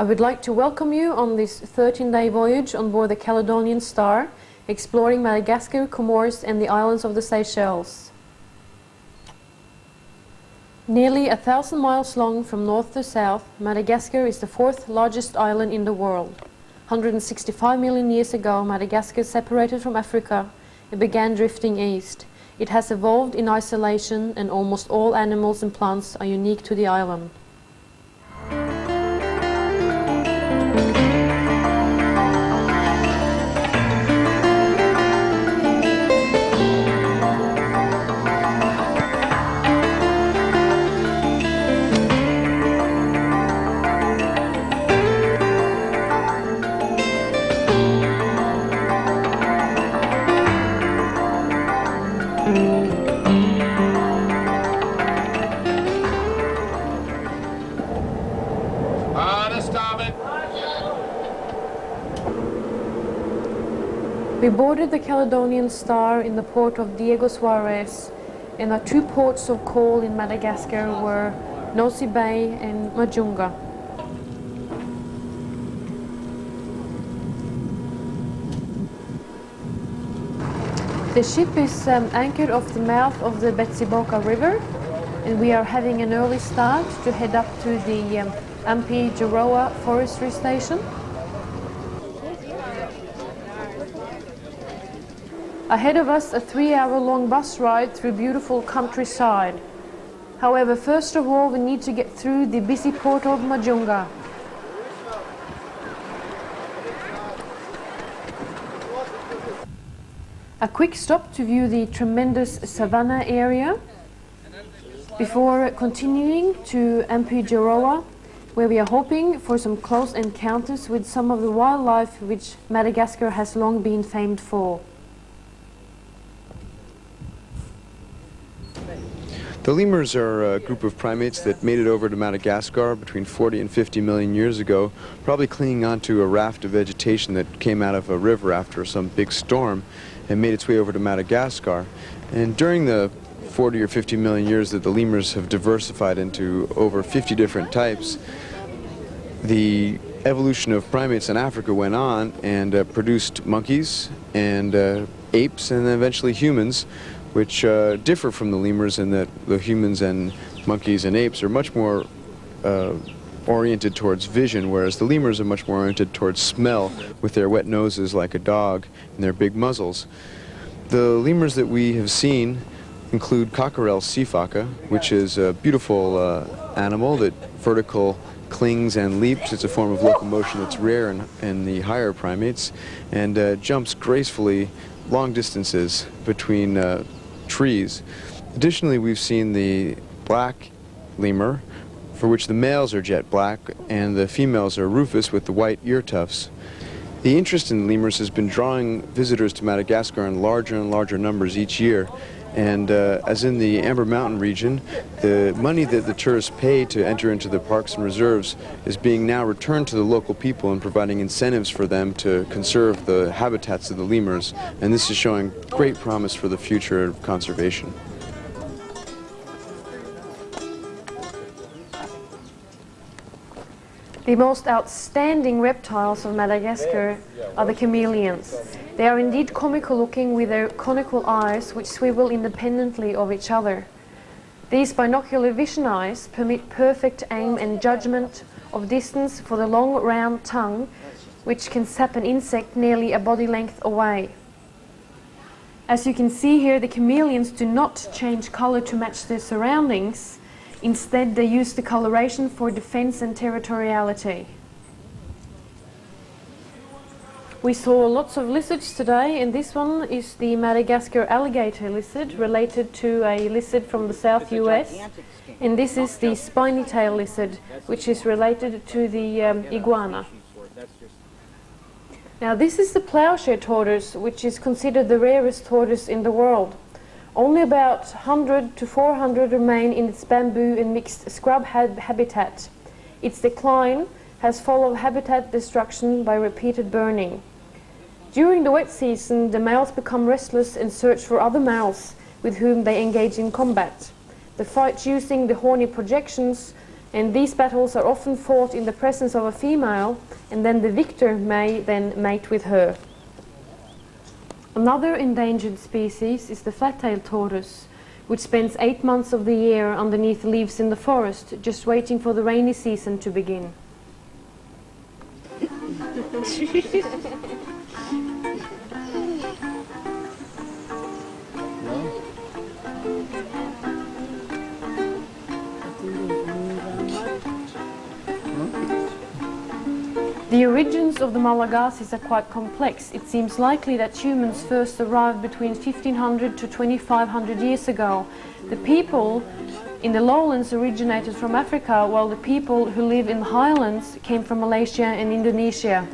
I would like to welcome you on this 13-day voyage on board the Caledonian Star, exploring Madagascar, Comores and the islands of the Seychelles. Nearly 1,000 miles long from north to south, Madagascar is the fourth largest island in the world. 165 million years ago, Madagascar separated from Africa and began drifting east. It has evolved in isolation, and almost all animals and plants are unique to the island. We boarded the Caledonian Star in the port of Diego Suarez, and our two ports of call in Madagascar were Nosy Bay and Majunga. The ship is anchored off the mouth of the Betsiboka River, and we are having an early start to head up to the Ampi-Jaroa forestry station. Ahead of us, a 3-hour-long bus ride through beautiful countryside. However, first of all, we need to get through the busy port of Majunga. A quick stop to view the tremendous savanna area before continuing to Ampi-Jaroa, where we are hoping for some close encounters with some of the wildlife which Madagascar has long been famed for. The lemurs are a group of primates that made it over to Madagascar between 40 and 50 million years ago, probably clinging onto a raft of vegetation that came out of a river after some big storm and made its way over to Madagascar. And during the 40 or 50 million years that the lemurs have diversified into over 50 different types, the evolution of primates in Africa went on and produced monkeys and apes and then eventually humans, which differ from the lemurs in that the humans and monkeys and apes are much more oriented towards vision, whereas the lemurs are much more oriented towards smell, with their wet noses like a dog and their big muzzles. The lemurs that we have seen include Cockerel sifaka, which is a beautiful animal that vertical clings and leaps. It's a form of locomotion that's rare in the higher primates, and jumps gracefully long distances between trees. Additionally, we've seen the black lemur, for which the males are jet black and the females are rufous with the white ear tufts. The interest in lemurs has been drawing visitors to Madagascar in larger and larger numbers each year, and as in the Amber Mountain region, the money that the tourists pay to enter into the parks and reserves is being now returned to the local people and providing incentives for them to conserve the habitats of the lemurs, and this is showing great promise for the future of conservation. The most outstanding reptiles of Madagascar are the chameleons. They are indeed comical looking with their conical eyes which swivel independently of each other. These binocular vision eyes permit perfect aim and judgment of distance for the long round tongue which can sap an insect nearly a body length away. As you can see here, the chameleons do not change color to match their surroundings. Instead, they use the coloration for defense and territoriality. We saw lots of lizards today, and this one is the Madagascar alligator lizard, related to a lizard from the South US. And this is the spiny tail lizard, which is related to the iguana. Now this is the plowshare tortoise, which is considered the rarest tortoise in the world. Only about 100 to 400 remain in its bamboo and mixed scrub habitat. Its decline has followed habitat destruction by repeated burning. During the wet season, the males become restless and search for other males with whom they engage in combat. The fight using the horny projections And these battles are often fought in the presence of a female, and then the victor may then mate with her. Another endangered species is the flat-tailed tortoise, which spends 8 months of the year underneath leaves in the forest, just waiting for the rainy season to begin. The origins of the Malagasis are quite complex. It seems likely that humans first arrived between 1500 to 2500 years ago. The people in the lowlands originated from Africa, while the people who live in the highlands came from Malaysia and Indonesia.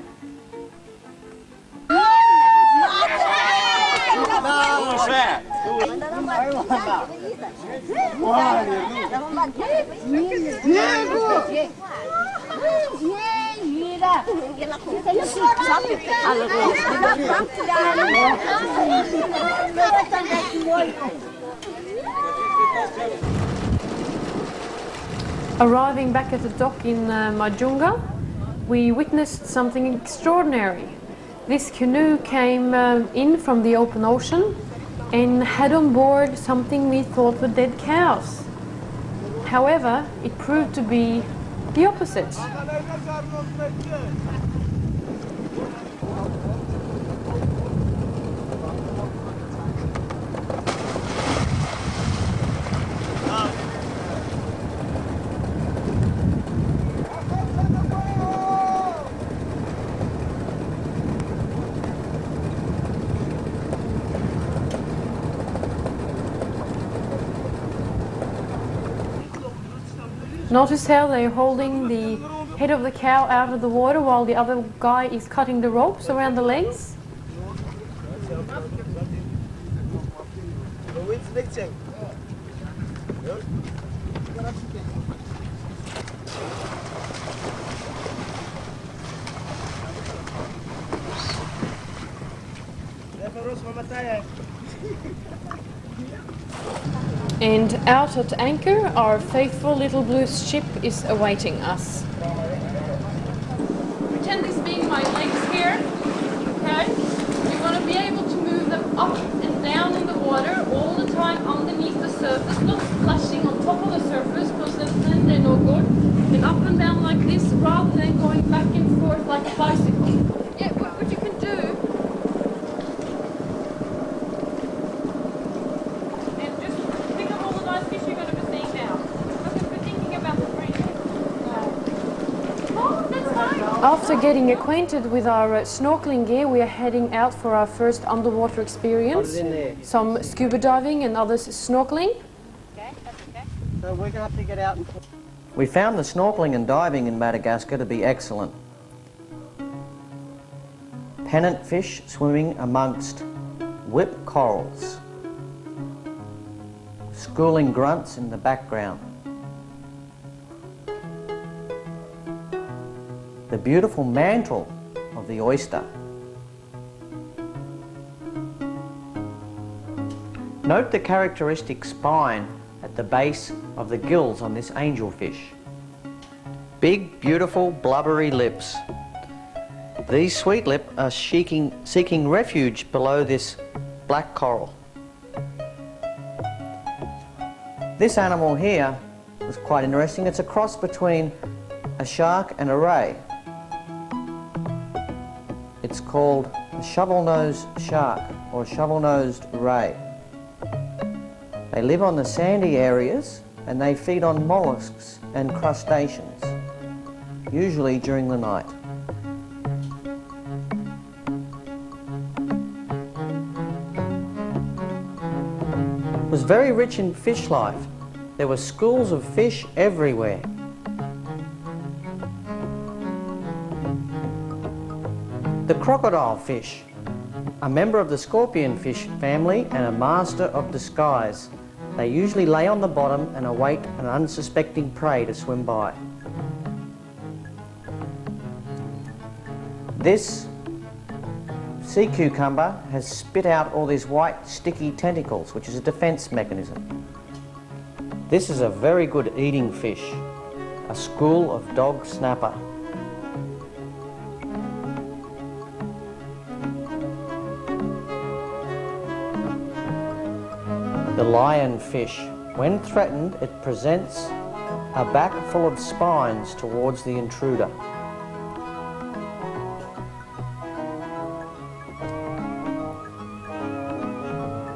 Arriving back at the dock in Majunga, we witnessed something extraordinary. This canoe came in from the open ocean and had on board something we thought were dead cows. However, it proved to be the opposite. Notice how they're holding the head of the cow out of the water while the other guy is cutting the ropes around the legs. And out at anchor, our faithful little blue ship is awaiting us. Pretend this being my legs here, okay? You want to be able to move them up and down in the water all the time underneath the surface, not splashing on top of the surface, because then they're no good. And up and down like this, rather than going back and forth like a bicycle. Yeah, what you can do. After getting acquainted with our snorkeling gear, we are heading out for our first underwater experience. Some scuba diving and others snorkeling. Okay, that's okay. So we're going to have to get out and... We found the snorkeling and diving in Madagascar to be excellent. Pennant fish swimming amongst whip corals. Schooling grunts in the background. The beautiful mantle of the oyster. Note the characteristic spine at the base of the gills on this angelfish. Big, beautiful, blubbery lips. These sweet lips are seeking refuge below this black coral. This animal here is quite interesting. It's a cross between a shark and a ray. It's called a shovel-nosed shark or shovel-nosed ray. They live on the sandy areas and they feed on mollusks and crustaceans, usually during the night. It was very rich in fish life. There were schools of fish everywhere. The crocodile fish, a member of the scorpion fish family and a master of disguise. They usually lay on the bottom and await an unsuspecting prey to swim by. This sea cucumber has spit out all these white sticky tentacles, which is a defense mechanism. This is a very good eating fish, a school of dog snapper. The lionfish. When threatened, it presents a back full of spines towards the intruder.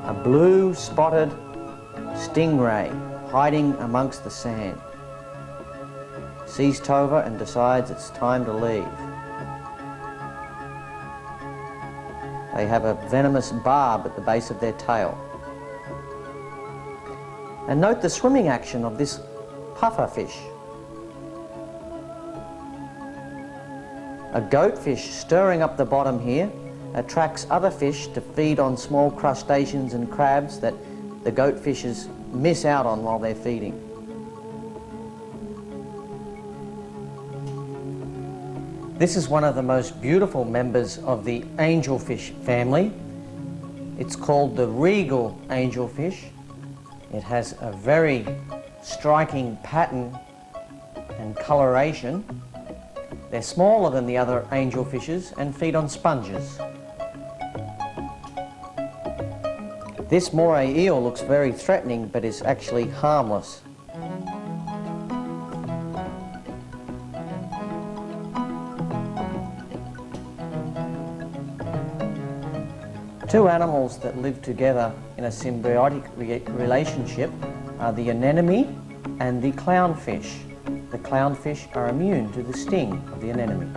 A blue spotted stingray hiding amongst the sand. Sees Tove and decides it's time to leave. They have a venomous barb at the base of their tail. And note the swimming action of this puffer fish. A goatfish stirring up the bottom here attracts other fish to feed on small crustaceans and crabs that the goatfishes miss out on while they're feeding. This is one of the most beautiful members of the angelfish family. It's called the regal angelfish. It has a very striking pattern and coloration. They're smaller than the other angelfishes and feed on sponges. This moray eel looks very threatening but is actually harmless. Two animals that live together in a symbiotic relationship are the anemone and the clownfish. The clownfish are immune to the sting of the anemone.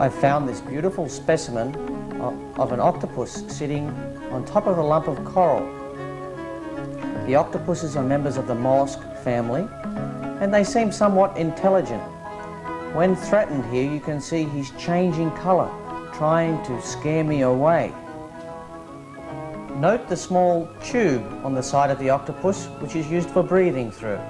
I found this beautiful specimen of an octopus sitting on top of a lump of coral. The octopuses are members of the mollusk family and they seem somewhat intelligent. When threatened here, you can see he's changing colour, trying to scare me away. Note the small tube on the side of the octopus, which is used for breathing through.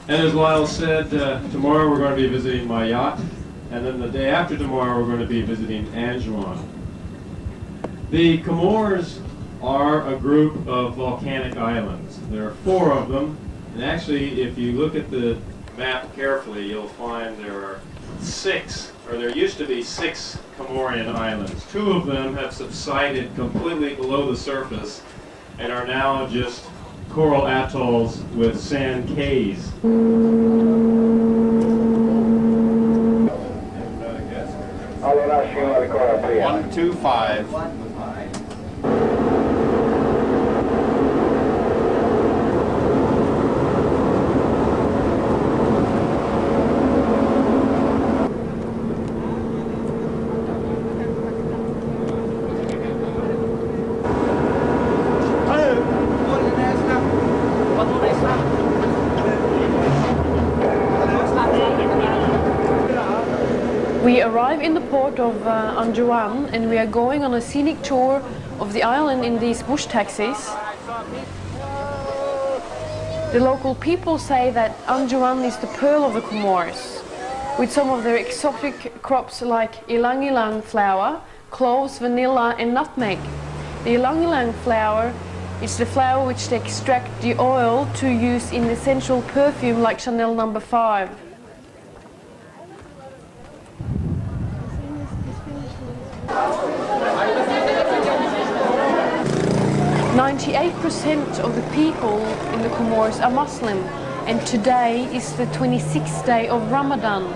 And as Lyle said, tomorrow we're going to be visiting my yacht, and then the day after tomorrow we're going to be visiting Anjouan. The Comores are a group of volcanic islands. There are 4 of them, and actually if you look at the map carefully you'll find there are 6, or there used to be 6 Comorian islands. 2 of them have subsided completely below the surface and are now just coral atolls with sand cays. 125. We arrive in the port of Anjouan and we are going on a scenic tour of the island in these bush taxis. The local people say that Anjouan is the pearl of the Comores, with some of their exotic crops like ylang-ylang flower, cloves, vanilla and nutmeg. The ylang-ylang flower is the flower which they extract the oil to use in essential perfume like Chanel No. 5. 98% of the people in the Comores are Muslim, and today is the 26th day of Ramadan.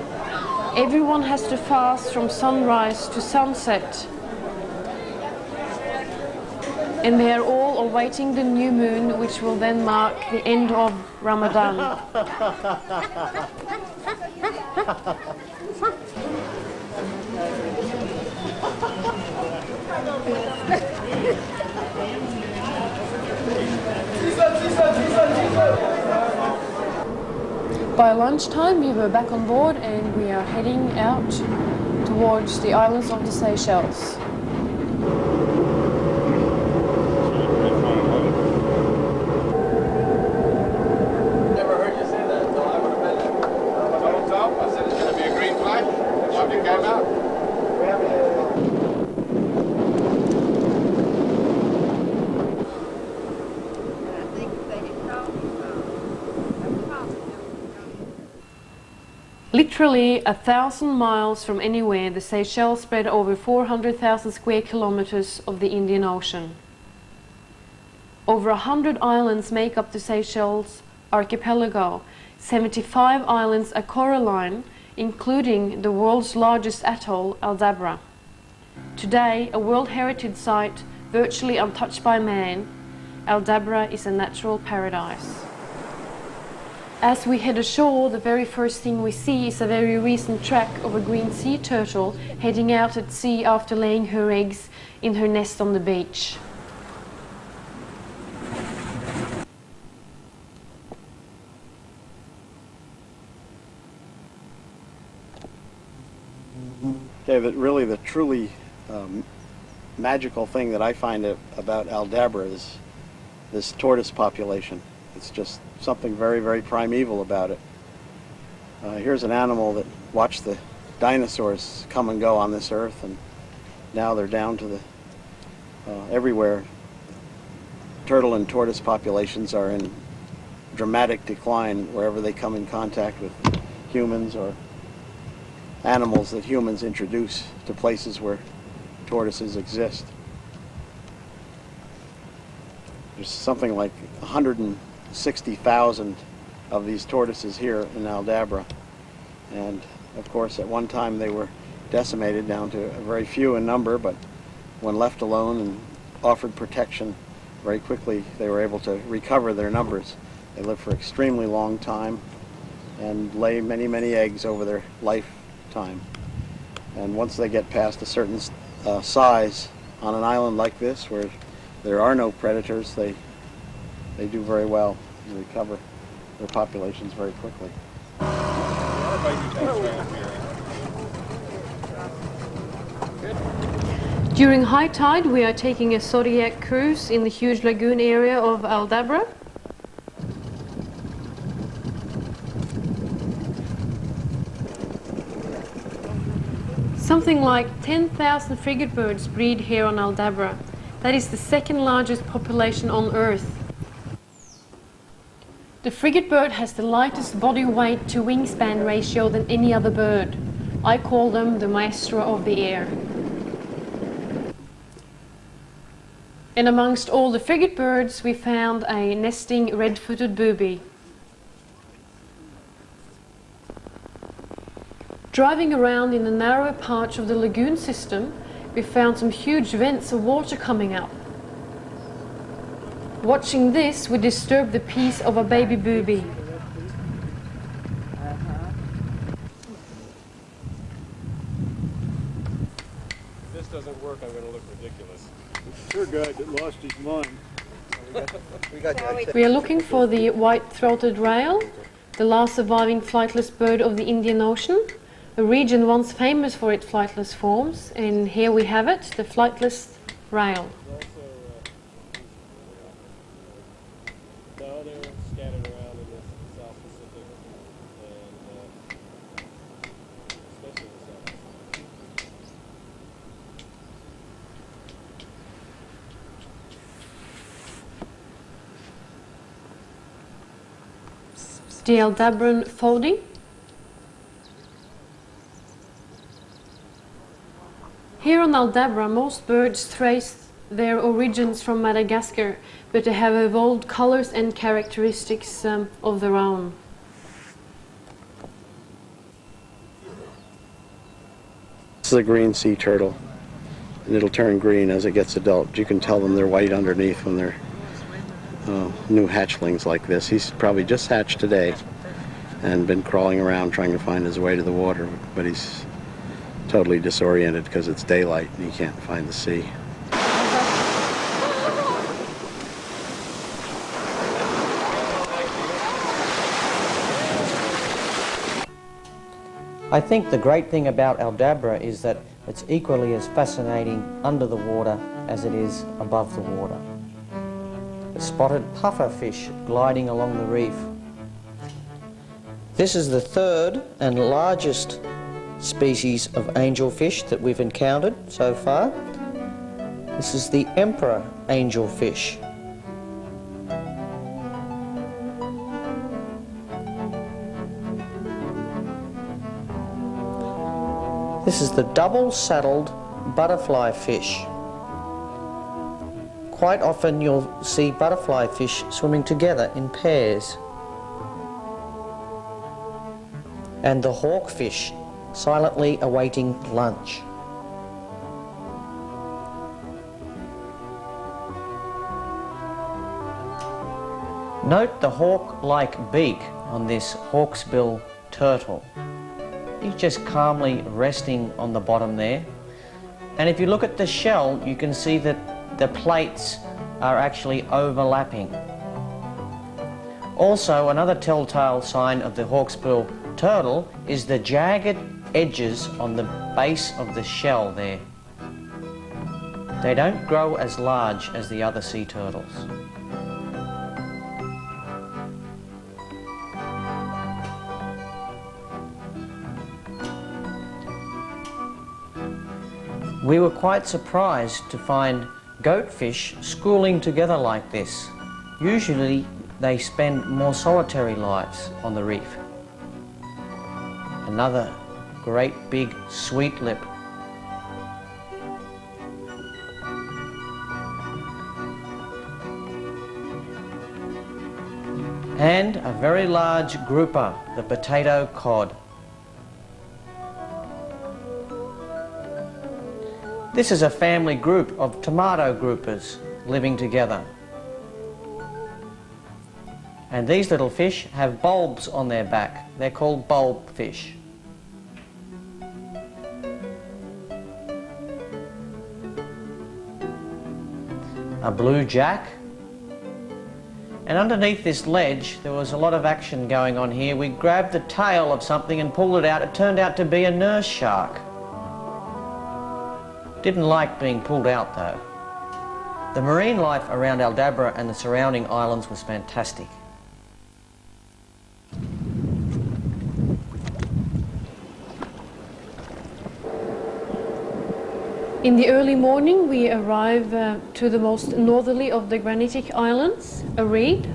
Everyone has to fast from sunrise to sunset. And they are all awaiting the new moon, which will then mark the end of Ramadan. By lunchtime we were back on board and we are heading out towards the islands of the Seychelles. Never heard you say that, so I would have been there. Told Tom, I said it's going to be a green flag. After it came out. Literally 1,000 miles from anywhere, the Seychelles spread over 400,000 square kilometers of the Indian Ocean. Over 100 islands make up the Seychelles archipelago. 75 islands are coralline, including the world's largest atoll, Aldabra. Today, a World Heritage Site virtually untouched by man, Aldabra is a natural paradise. As we head ashore, the very first thing we see is a very recent track of a green sea turtle heading out at sea after laying her eggs in her nest on the beach. Okay, but really the truly magical thing that I find about Aldabra is this tortoise population. It's just something very, very primeval about it. Here's an animal that watched the dinosaurs come and go on this earth, and now they're down to the everywhere. Turtle and tortoise populations are in dramatic decline wherever they come in contact with humans or animals that humans introduce to places where tortoises exist. There's something like 160,000 of these tortoises here in Aldabra, and of course at one time they were decimated down to a very few in number, but when left alone and offered protection very quickly they were able to recover their numbers. They live for an extremely long time and lay many, many eggs over their lifetime, and once they get past a certain size on an island like this where there are no predators, they do very well and recover their populations very quickly. During high tide, we are taking a zodiac cruise in the huge lagoon area of Aldabra. Something like 10,000 frigate birds breed here on Aldabra. That is the second largest population on Earth. The frigate bird has the lightest body weight to wingspan ratio than any other bird. I call them the maestro of the air. And amongst all the frigate birds, we found a nesting red-footed booby. Driving around in the narrower part of the lagoon system, we found some huge vents of water coming up. Watching this, we disturbed the peace of a baby booby. If this doesn't work, I'm going to look ridiculous. Poor guy that lost his mind. We are looking for the white-throated rail, the last surviving flightless bird of the Indian Ocean, a region once famous for its flightless forms, and here we have it, the flightless rail. No, they're scattered around in the South Pacific, and especially the South Pacific. The Aldabran Fody. Here on Aldabra, most birds trace their origins from Madagascar, but they have evolved colors and characteristics of their own. This is a green sea turtle, and it'll turn green as it gets adult. You can tell them they're white underneath when they're new hatchlings like this. He's probably just hatched today and been crawling around trying to find his way to the water, but he's totally disoriented because it's daylight and he can't find the sea. I think the great thing about Aldabra is that it's equally as fascinating under the water as it is above the water. The spotted pufferfish gliding along the reef. This is the third and largest species of angelfish that we've encountered so far. This is the emperor angelfish. This is the double-saddled butterfly fish. Quite often you'll see butterfly fish swimming together in pairs. And the hawkfish silently awaiting lunch. Note the hawk-like beak on this hawksbill turtle. He's just calmly resting on the bottom there. And if you look at the shell, you can see that the plates are actually overlapping. Also, another telltale sign of the hawksbill turtle is the jagged edges on the base of the shell there. They don't grow as large as the other sea turtles. We were quite surprised to find goatfish schooling together like this. Usually they spend more solitary lives on the reef. Another great big sweet lip. And a very large grouper, the potato cod. This is a family group of tomato groupers living together. And these little fish have bulbs on their back. They're called bulb fish. A blue jack. And underneath this ledge, there was a lot of action going on here. We grabbed the tail of something and pulled it out. It turned out to be a nurse shark. Didn't like being pulled out though. The marine life around Aldabra and the surrounding islands was fantastic. In the early morning we arrive to the most northerly of the granitic islands, a reed.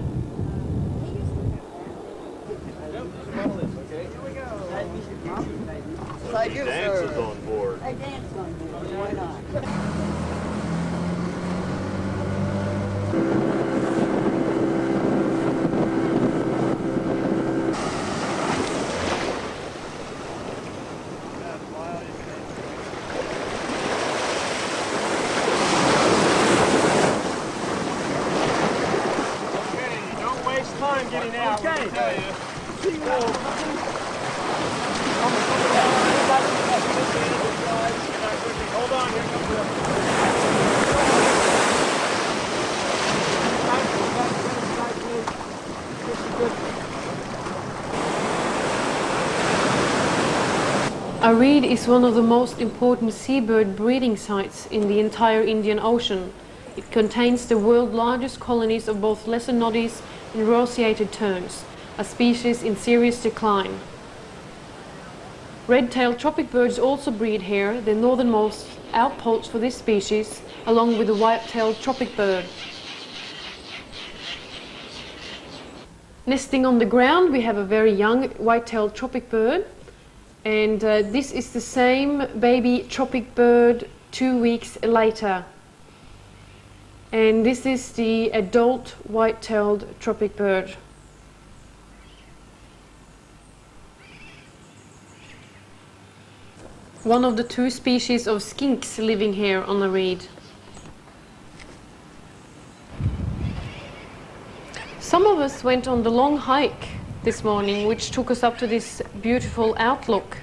Dances on board. I dance on board, why not? Okay, don't waste time getting out. Okay. Tell you. Hold on, here comes A reed is one of the most important seabird breeding sites in the entire Indian Ocean. It contains the world's largest colonies of both lesser noddies and roseated terns, a species in serious decline. Red-tailed tropic birds also breed here, the northernmost outpost for this species, along with the white-tailed tropic bird. Nesting on the ground, we have a very young white-tailed tropic bird, and this is the same baby tropic bird 2 weeks later. And this is the adult white-tailed tropic bird. One of the two species of skinks living here on the reed. Some of us went on the long hike this morning, which took us up to this beautiful outlook.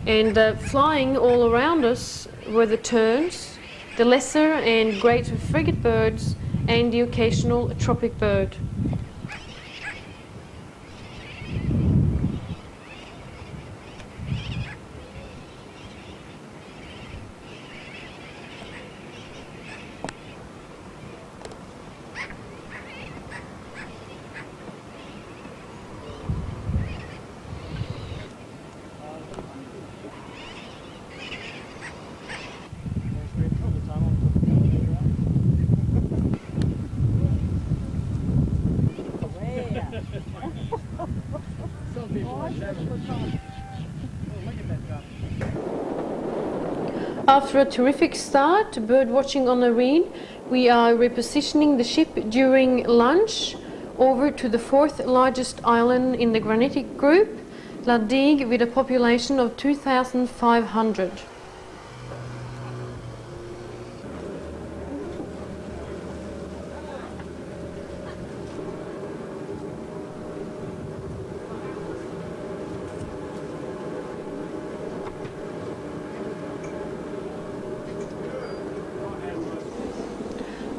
And flying all around us were the terns, the lesser and greater frigate birds, and the occasional tropic bird. After a terrific start bird watching on Arene, we are repositioning the ship during lunch over to the fourth largest island in the granitic group, La Digue, with a population of 2,500.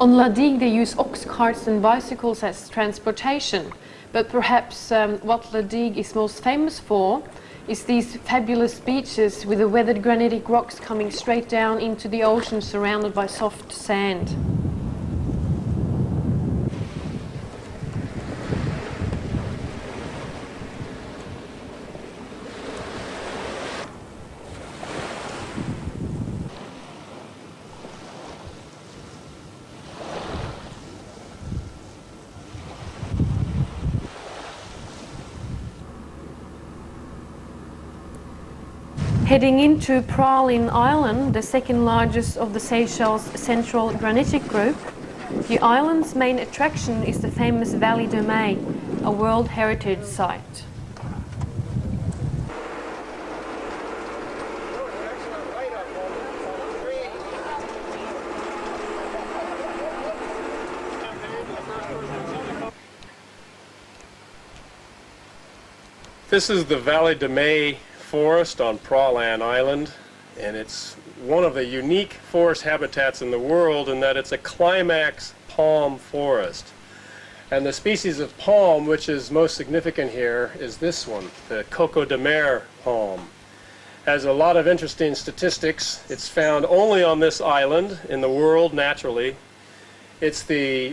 On La Digue they use ox carts and bicycles as transportation, but perhaps what La Digue is most famous for is these fabulous beaches with the weathered granitic rocks coming straight down into the ocean surrounded by soft sand. Heading into Praslin Island, the second largest of the Seychelles central granitic group, the island's main attraction is the famous Valley de Mai, a World Heritage Site. This is the Valley de Mai forest on Praslin Island, and it's one of the unique forest habitats in the world in that it's a climax palm forest. And the species of palm which is most significant here is this one, the Coco de Mer palm. Has a lot of interesting statistics. It's found only on this island in the world naturally. It's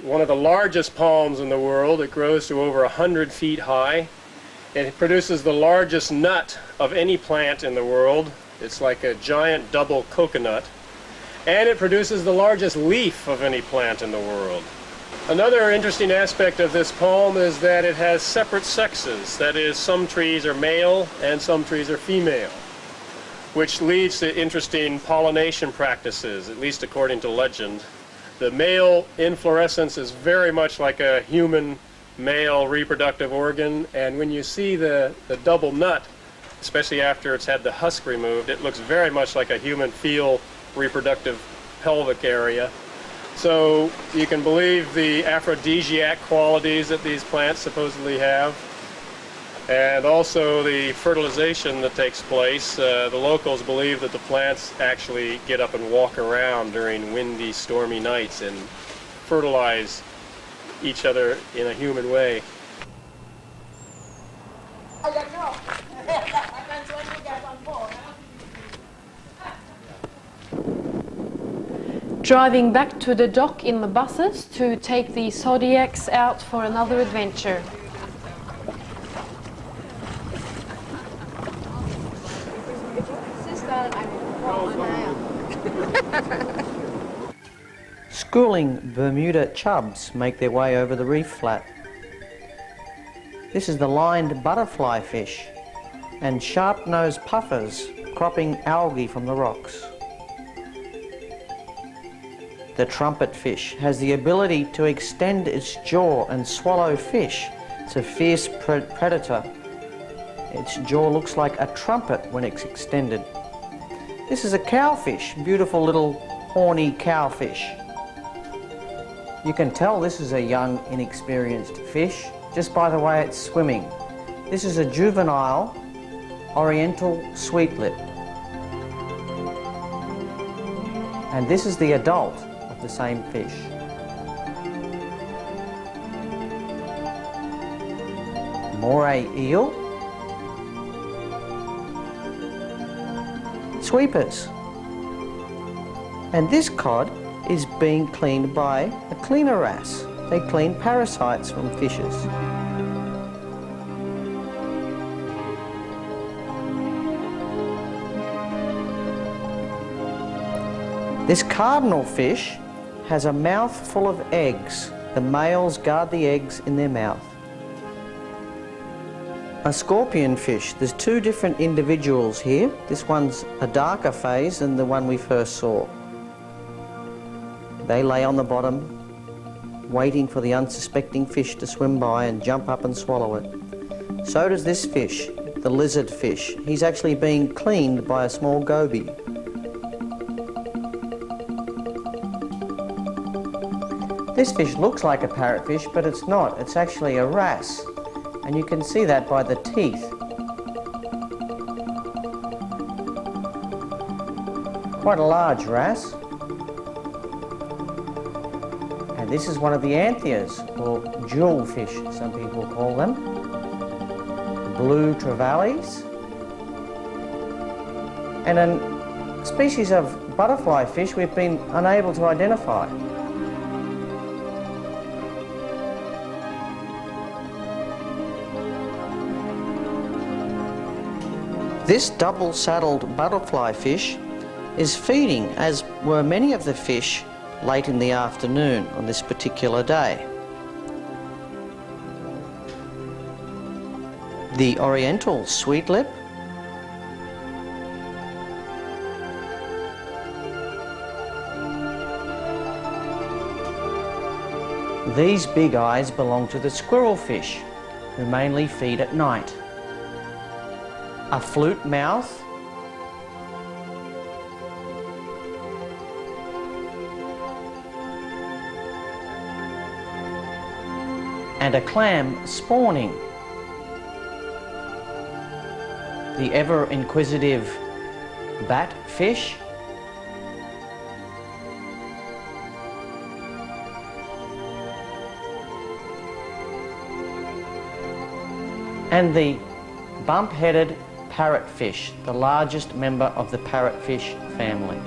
one of the largest palms in the world. It grows to over 100 feet high. It produces the largest nut of any plant in the world. It's like a giant double coconut. And it produces the largest leaf of any plant in the world. Another interesting aspect of this palm is that it has separate sexes. That is, some trees are male and some trees are female, which leads to interesting pollination practices, at least according to legend. The male inflorescence is very much like a human male reproductive organ, and when you see the double nut, especially after it's had the husk removed, it looks very much like a human fetal reproductive pelvic area. So you can believe the aphrodisiac qualities that these plants supposedly have, and also the fertilization that takes place. The locals believe that the plants actually get up and walk around during windy, stormy nights and fertilize each other in a human way. Driving back to the dock in the buses to take the Zodiacs out for another adventure. Schooling Bermuda chubs make their way over the reef flat. This is the lined butterfly fish and sharp-nosed puffers cropping algae from the rocks. The trumpet fish has the ability to extend its jaw and swallow fish. It's a fierce predator. Its jaw looks like a trumpet when it's extended. This is a cowfish, beautiful little horny cowfish. You can tell this is a young, inexperienced fish just by the way it's swimming. This is a juvenile oriental sweetlip. And this is the adult of the same fish. Moray eel. Sweepers. And this cod is being cleaned by a cleaner wrasse. They clean parasites from fishes. This cardinal fish has a mouth full of eggs. The males guard the eggs in their mouth. A scorpion fish. There's two different individuals here. This one's a darker phase than the one we first saw. They lay on the bottom, waiting for the unsuspecting fish to swim by and jump up and swallow it. So does this fish, the lizard fish. He's actually being cleaned by a small goby. This fish looks like a parrotfish, but it's not. It's actually a wrasse, and you can see that by the teeth. Quite a large wrasse. And this is one of the antheas, or jewel fish, some people call them. Blue trevallies. And a species of butterfly fish we've been unable to identify. This double-saddled butterfly fish is feeding, as were many of the fish, late in the afternoon on this particular day. The oriental sweetlip, these big eyes belong to the squirrel fish, who mainly feed at night. A flute mouth, and a clam spawning. The ever-inquisitive bat fish, and the bump-headed parrotfish, the largest member of the parrotfish family.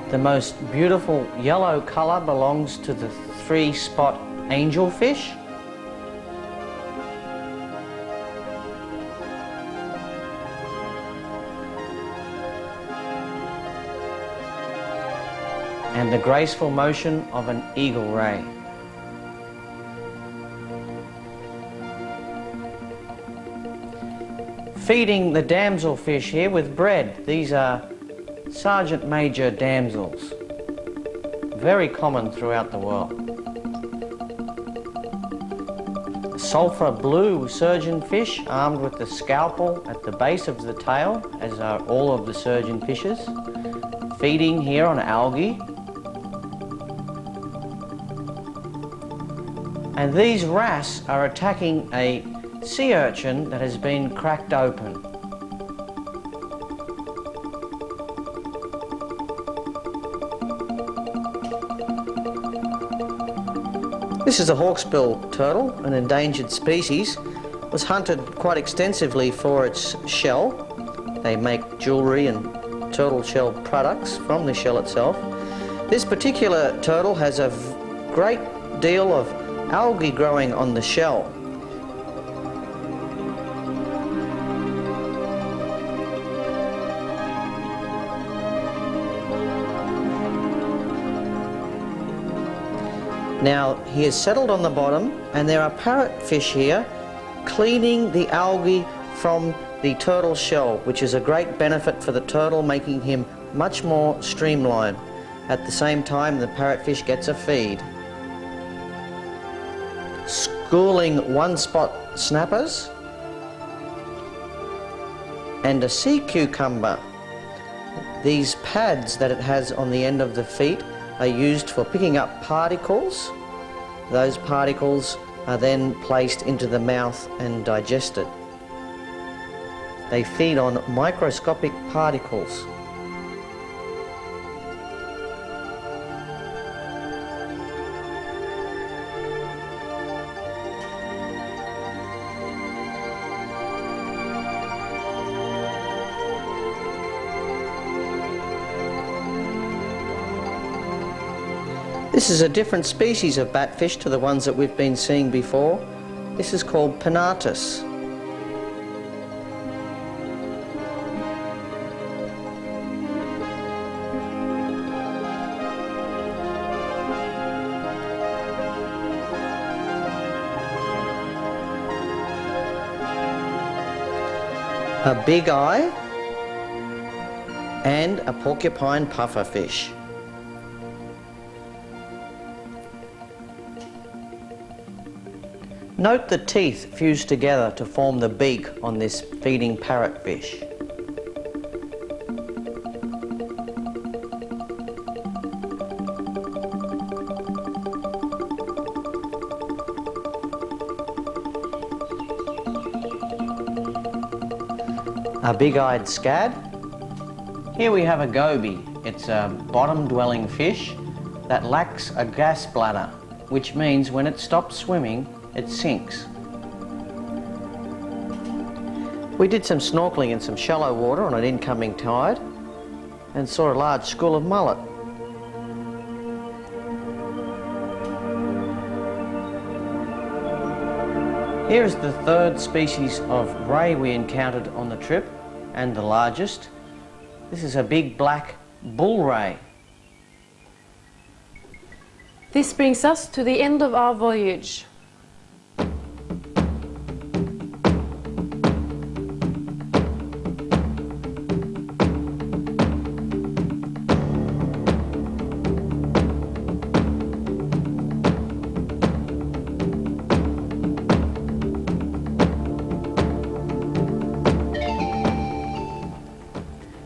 The most beautiful yellow colour belongs to the three-spot angelfish. And the graceful motion of an eagle ray. Feeding the damselfish here with bread. These are Sergeant Major damsels, very common throughout the world. Sulphur blue surgeonfish armed with the scalpel at the base of the tail, as are all of the surgeonfishes, feeding here on algae. And these wrasse are attacking a sea urchin that has been cracked open. This is a hawksbill turtle, an endangered species. It was hunted quite extensively for its shell. They make jewellery and turtle shell products from the shell itself. This particular turtle has a great deal of algae growing on the shell. Now, he is settled on the bottom, and there are parrotfish here cleaning the algae from the turtle shell, which is a great benefit for the turtle, making him much more streamlined. At the same time, the parrotfish gets a feed. Schooling one-spot snappers and a sea cucumber. These pads that it has on the end of the feet are used for picking up particles. Those particles are then placed into the mouth and digested. They feed on microscopic particles. This is a different species of batfish to the ones that we've been seeing before. This is called Penatus. a big eye, and a porcupine pufferfish. Note the teeth fused together to form the beak on this feeding parrotfish. A big-eyed scad. Here we have a goby. It's a bottom-dwelling fish that lacks a gas bladder, which means when it stops swimming, it sinks. We did some snorkeling in some shallow water on an incoming tide and saw a large school of mullet. Here is the third species of ray we encountered on the trip, and the largest. This is a big black bull ray. This brings us to the end of our voyage.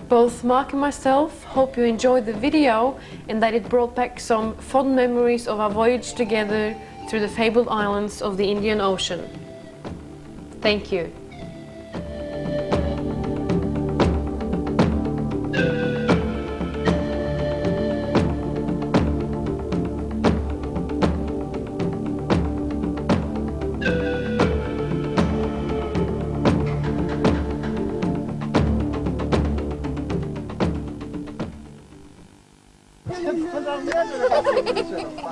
Both Mark and myself hope you enjoyed the video and that it brought back some fond memories of our voyage together through the fabled islands of the Indian Ocean. Thank you. Because I'm